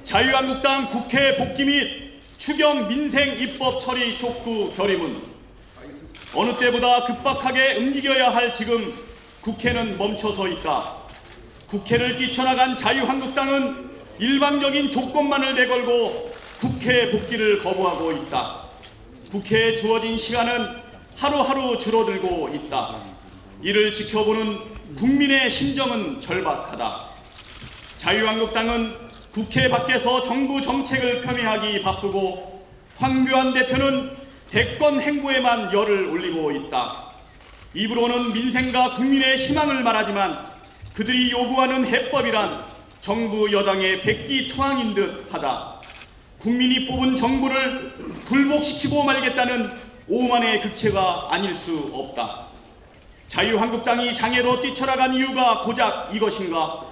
자유한국당 국회 복귀 및 추경 민생 입법 처리 촉구 결의문. 어느 때보다 급박하게 움직여야 할 지금 국회는 멈춰서 있다. 국회를 뛰쳐나간 자유한국당은 일방적인 조건만을 내걸고 국회 복귀를 거부하고 있다. 국회에 주어진 시간은 하루하루 줄어들고 있다. 이를 지켜보는 국민의 심정은 절박하다. 자유한국당은 국회 밖에서 정부 정책을 폄훼하기 바쁘고 황교안 대표는 대권 행보에만 열을 올리고 있다. 입으로는 민생과 국민의 희망을 말하지만 그들이 요구하는 해법이란 정부 여당의 백기투항인 듯 하다. 국민이 뽑은 정부를 굴복시키고 말겠다는 오만의 극체가 아닐 수 없다. 자유한국당이 장애로 뛰쳐나간 이유가 고작 이것인가?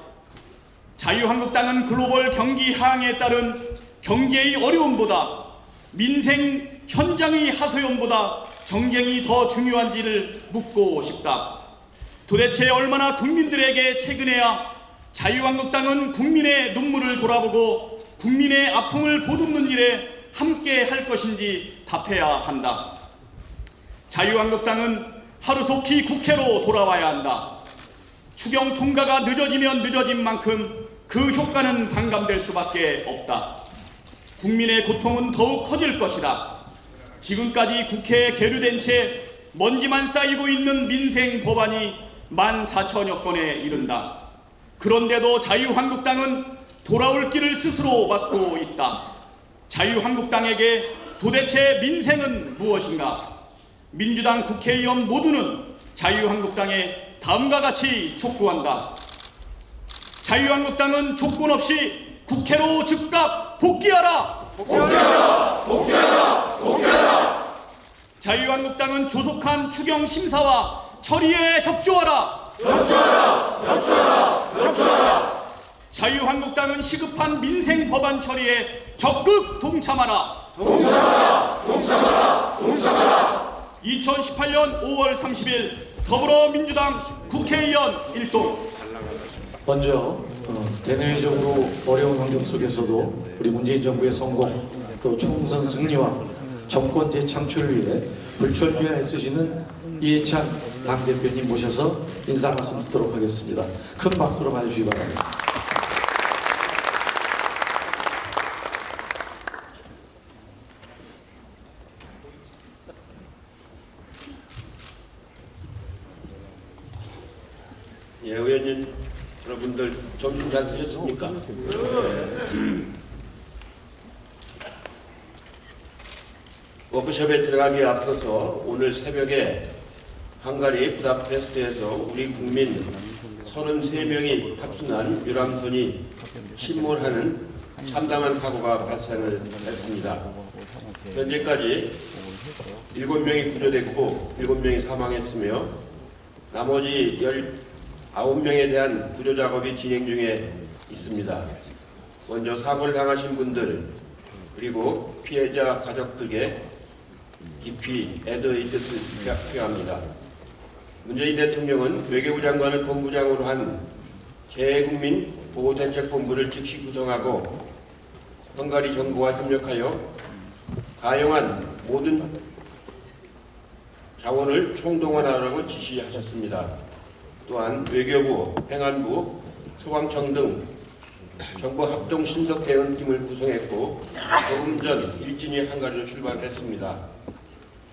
자유한국당은 글로벌 경기 하향에 따른 경제의 어려움보다 민생 현장의 하소연보다 정쟁이 더 중요한지를 묻고 싶다. 도대체 얼마나 국민들에게 채근해야 자유한국당은 국민의 눈물을 돌아보고 국민의 아픔을 보듬는 일에 함께 할 것인지 답해야 한다. 자유한국당은 하루속히 국회로 돌아와야 한다. 추경 통과가 늦어지면 늦어진 만큼 그 효과는 반감될 수밖에 없다. 국민의 고통은 더욱 커질 것이다. 지금까지 국회에 계류된 채 먼지만 쌓이고 있는 민생 법안이 14,000여 건에 이른다. 그런데도 자유한국당은 돌아올 길을 스스로 막고 있다. 자유한국당에게 도대체 민생은 무엇인가? 민주당 국회의원 모두는 자유한국당에 다음과 같이 촉구한다. 자유한국당은 조건 없이 국회로 즉각 복귀하라! 복귀하라! 복귀하라! 복귀하라! 자유한국당은 조속한 추경 심사와 처리에 협조하라! 협조하라! 협조하라! 협조하라! 자유한국당은 시급한 민생 법안 처리에 적극 동참하라! 동참하라! 동참하라! 동참하라! 2018년 5월 30일 더불어민주당 국회의원 일동. 먼저 대내외적으로 어려운 환경 속에서도 우리 문재인 정부의 성공 또 총선 승리와 정권 재창출을 위해 불철주야 애쓰시는 이해찬 당대표님 모셔서 인사 말씀 듣도록 하겠습니다. 큰 박수로 맞아주시기 바랍니다. 예, 의원님 여러분들 점심 잘 드셨습니까? 워크숍에 들어가기 앞서서 오늘 새벽에 헝가리 부다페스트에서 우리 국민 33명이 탑승한 유람선이 침몰하는 참담한 사고가 발생을 했습니다. 현재까지 7명이 구조됐고 7명이 사망했으며 나머지 19명에 대한 구조 작업이 진행 중에 있습니다. 먼저 사고를 당하신 분들 그리고 피해자 가족들에게 깊이 애도의 뜻을 표합니다. 문재인 대통령은 외교부 장관을 본부장으로 한 재외국민 보호대책본부를 즉시 구성하고 헝가리 정부와 협력하여 가용한 모든 자원을 총동원하라고 지시하셨습니다. 또한 외교부, 행안부, 소방청 등 정부 합동 신속 대응팀을 구성했고 조금 전 일진이 헝가리로 출발했습니다.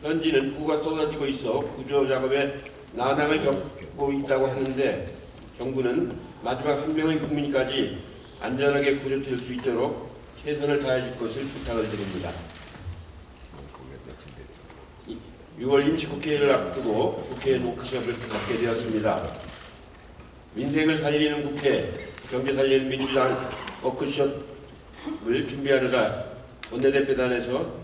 현지는 폭우가 쏟아지고 있어 구조 작업에 난항을 겪고 있다고 하는데 정부는 마지막 한 명의 국민까지 안전하게 구조될 수 있도록 최선을 다해 줄 것을 부탁을 드립니다. 6월 임시국회를 앞두고 국회 워크숍을 갖게 되었습니다. 민생을 살리는 국회, 경제 살리는 민주당 워크숍을 준비하느라 원내대표단에서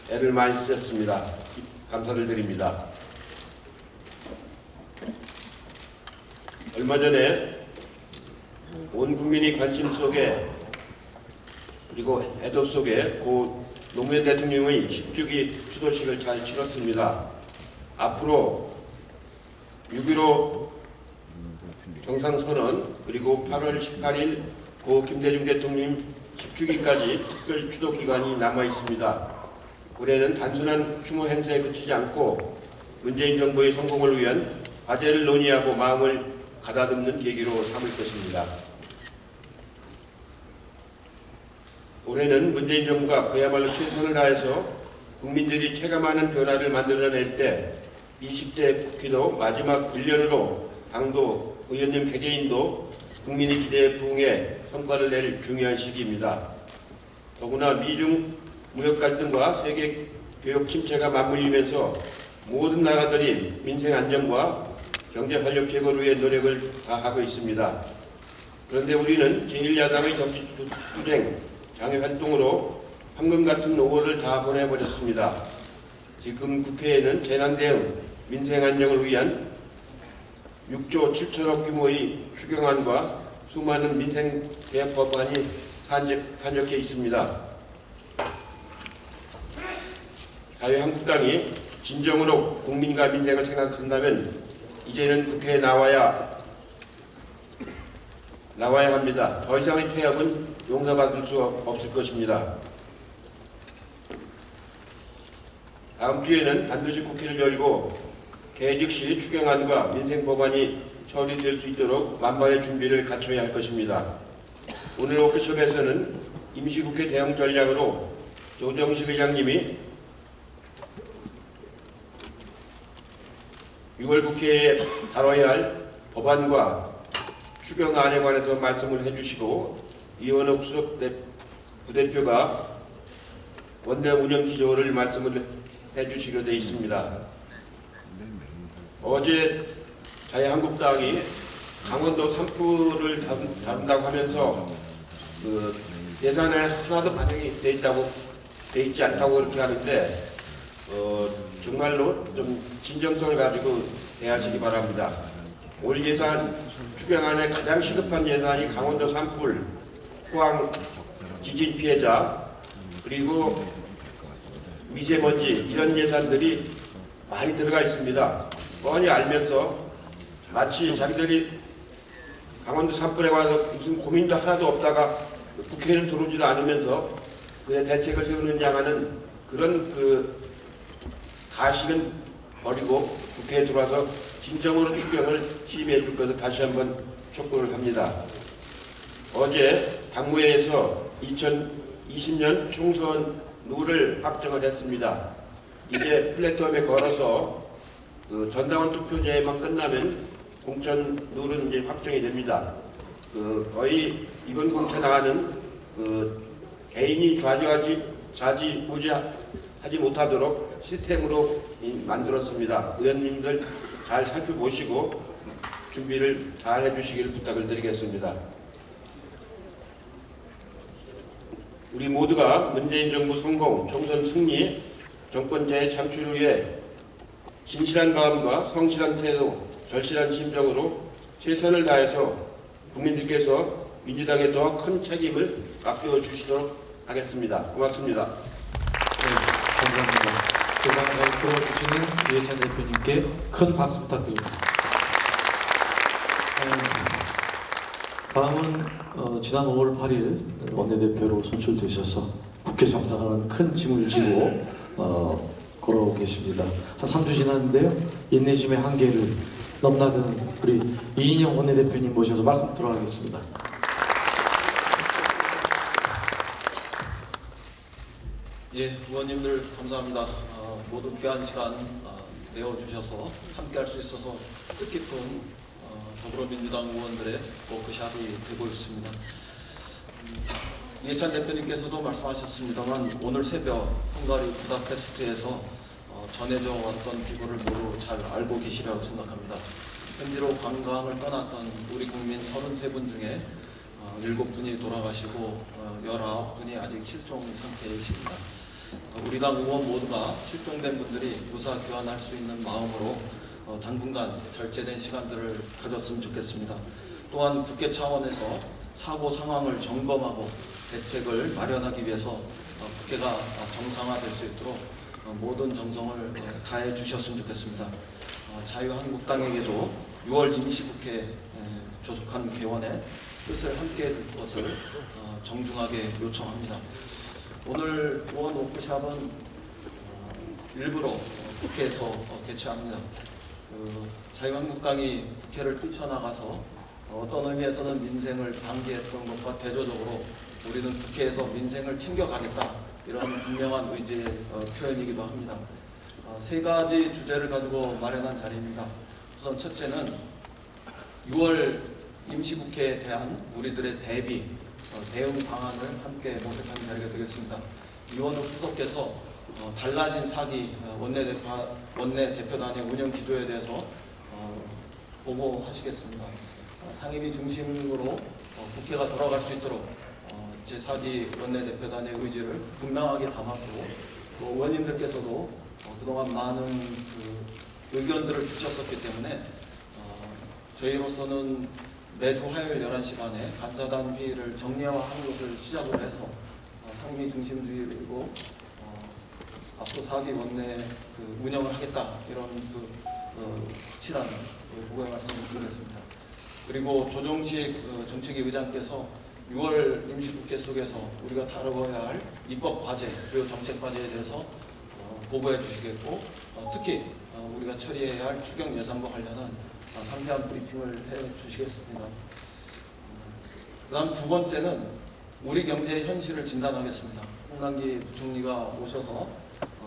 애를 많이 쓰셨습니다. 감사를 드립니다. 얼마 전에 온 국민이 관심 속에 그리고 애도 속에 고 노무현 대통령의 10주기 추도식을 잘 치렀습니다. 앞으로 6.15 정상선언 그리고 8월 18일 고 김대중 대통령 10주기까지 특별 추도 기간이 남아 있습니다. 올해는 단순한 추모 행사에 그치지 않고 문재인 정부의 성공을 위한 과제를 논의하고 마음을 가다듬는 계기로 삼을 것입니다. 올해는 문재인 정부가 그야말로 최선을 다해서 국민들이 체감하는 변화를 만들어낼 때 20대 국회도 마지막 1년으로 당도, 의원님 개개인도 국민의 기대에 부응해 성과를 낼 중요한 시기입니다. 더구나 미중 무역 갈등과 세계 교역 침체가 맞물리면서 모든 나라들이 민생 안정과 경제 활력 제고를 위해 노력을 다하고 있습니다. 그런데 우리는 제1야당의 정치 투쟁, 장애 활동으로 황금 같은 5월을 다 보내버렸습니다. 지금 국회에는 재난 대응, 민생 안정을 위한 6조 7천억 규모의 추경안과 수많은 민생 개혁 법안이 산적해 있습니다. 자유한국당이 진정으로 국민과 민생을 생각한다면 이제는 국회에 나와야 합니다. 더 이상의 태엽은 용서받을 수 없을 것입니다. 다음 주에는 반드시 국회를 열고 개회 즉시 추경안과 민생 법안이 처리될 수 있도록 만반의 준비를 갖춰야 할 것입니다. 오늘 워크숍에서는 임시국회 대응 전략으로 조정식 의장님이 6월 국회에 다뤄야 할 법안과 추경안에 관해서 말씀을 해주시고 이원욱 수석 부대표가 원내 운영 기조를 말씀을 해주시기로 되어 있습니다. 어제 자유한국당이 강원도 산불을 다룬다고 하면서 그 예산에 하나도 반영이 돼 있지 않다고 그렇게 하는데 정말로 좀 진정성을 가지고 대하시기 바랍니다. 올 예산 추경안에 가장 시급한 예산이 강원도 산불, 포항 지진 피해자, 그리고 미세먼지 이런 예산들이 많이 들어가 있습니다. 뻔히 알면서 마치 자기들이 강원도 산불에 관해서 무슨 고민도 하나도 없다가 국회에는 들어오지도 않으면서 그의 대책을 세우느냐 하는 그런 가식은 버리고 국회에 들어와서 진정으로 추경을 시임해 줄 것을 다시 한번 촉구를 합니다. 어제 당무회에서 2020년 총선 룰을 확정을 했습니다. 이제 플랫폼에 걸어서 전당원 투표제만 끝나면 공천 룰은 이제 확정이 됩니다. 거의 이번 공천 나가는 개인이 좌지우지하지 못하도록 시스템으로 만들었습니다. 의원님들 잘 살펴보시고 준비를 잘 해주시길 부탁을 드리겠습니다. 우리 모두가 문재인 정부 성공, 총선 승리, 정권 재창출을 위해 진실한 마음과 성실한 태도, 절실한 심정으로 최선을 다해서 국민들께서 민주당에 더 큰 책임을 맡겨주시도록 하겠습니다. 고맙습니다. 네, 감사합니다. 대단히 끌어주시는 이해찬 대표님께 큰 박수 부탁드립니다. 다음은 지난 5월 8일 원내대표로 선출되셔서 국회 정상하는 큰 짐을 지고 걸어오고 계십니다. 한 3주 지났는데요. 인내심의 한계를 넘나드는 우리 이인영 원내대표님 모셔서 말씀 들어가겠습니다. 예, 의원님들 감사합니다. 모두 귀한 시간 내어주셔서 함께할 수 있어서 뜻깊은 더불어민주당 의원들의 워크숍이 되고 있습니다. 이해찬 대표님께서도 말씀하셨습니다만 오늘 새벽 헝가리 부다페스트에서 전해져 왔던 기고를 모두 잘 알고 계시리라고 생각합니다. 현지로 관광을 떠났던 우리 국민 33분 중에 7분이 돌아가시고 19분이 아직 실종 상태이십니다. 우리 당 의원 모두가 실종된 분들이 무사 귀환할 수 있는 마음으로 당분간 절제된 시간들을 가졌으면 좋겠습니다. 또한 국회 차원에서 사고 상황을 점검하고 대책을 마련하기 위해서 국회가 정상화될 수 있도록 모든 정성을 다해 주셨으면 좋겠습니다. 자유한국당에게도 6월 임시국회 조속한 개원에 뜻을 함께 들 것을 정중하게 요청합니다. 오늘 의원 워크숍은 일부러 국회에서 개최합니다. 자유한국당이 국회를 뛰쳐나가서 어떤 의미에서는 민생을 방기했던 것과 대조적으로 우리는 국회에서 민생을 챙겨가겠다, 이런 분명한 의지의 표현이기도 합니다. 세 가지 주제를 가지고 마련한 자리입니다. 우선 첫째는 6월 임시국회에 대한 우리들의 대비, 대응 방안을 함께 모색하는 자리가 되겠습니다. 이원욱 수석께서 달라진 사기 원내 대표단의 운영 기조에 대해서 보고하시겠습니다. 상임위 중심으로 국회가 돌아갈 수 있도록 제4기 원내대표단의 의지를 분명하게 담았고, 또 의원님들께서도 그동안 많은 의견들을 주셨었기 때문에 저희로서는 매주 화요일 11시간에 간사단 회의를 정례화하는 것을 시작으로 해서 상임위 중심주의이고 앞으로 4기 원내 운영을 하겠다, 이런 확실한 보고의 말씀을 드리겠습니다. 그리고 조정식 정책위 의장께서 6월 임시국회 속에서 우리가 다뤄야 할 입법 과제 그리고 정책 과제에 대해서 보고해 주시겠고, 특히 우리가 처리해야 할 추경 예산과 관련한 상세한 브리핑을 해 주시겠습니다. 그 다음 두 번째는 우리 경제의 현실을 진단하겠습니다. 홍남기 부총리가 오셔서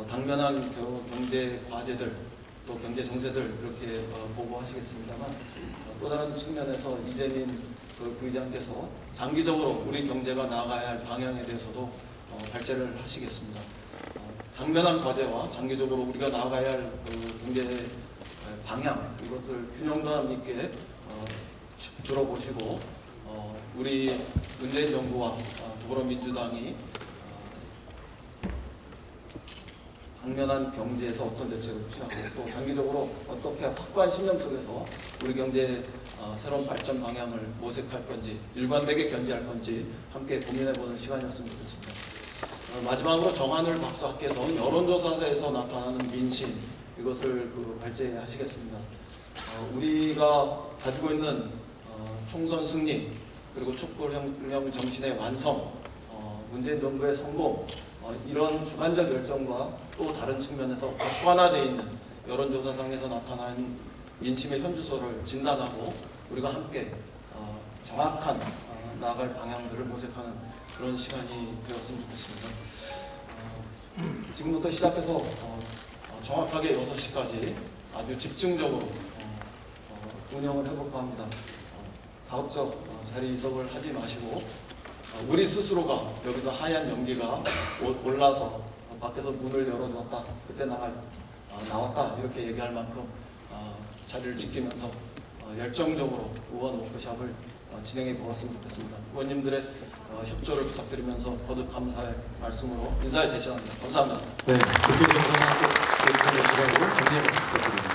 당면한 경제 과제들, 또 경제 정세들 이렇게 보고하시겠습니다만, 또 다른 측면에서 이재민 부의장께서 장기적으로 우리 경제가 나아가야 할 방향에 대해서도 발제를 하시겠습니다. 당면한 과제와 장기적으로 우리가 나아가야 할 경제 방향, 이것들 균형감 있게 들어보시고 우리 문재인 정부와 더불어민주당이 당면한 경제에서 어떤 대책을 취하고, 또 장기적으로 어떻게 확고한 신념 속에서 우리 경제의 새로운 발전 방향을 모색할 건지, 일관되게 견지할 건지 함께 고민해보는 시간이었으면 좋겠습니다. 마지막으로 정한을 박사께서 여론조사에서 나타나는 민심, 이것을 발제하시겠습니다. 우리가 가지고 있는 총선 승리, 그리고 촛불혁명 정신의 완성, 문재인 정부의 성공, 이런 주관적 열정과 또 다른 측면에서 객관화되어 있는 여론조사상에서 나타난 민심의 현주소를 진단하고 우리가 함께 정확한 나아갈 방향들을 모색하는 그런 시간이 되었으면 좋겠습니다. 지금부터 시작해서 정확하게 6시까지 아주 집중적으로 운영을 해볼까 합니다. 가급적 자리 이석을 하지 마시고 우리 스스로가 여기서 하얀 연기가 올라서 밖에서 문을 열어주었다, 그때 나왔다, 이렇게 얘기할 만큼 자리를 지키면서 열정적으로 의원 워크숍을 진행해 보았으면 좋겠습니다. 의원님들의 협조를 부탁드리면서 거듭 감사의 말씀으로 인사에 대신합니다. 감사합니다. 네, 국회 정상화도 정리해 부탁드립니다.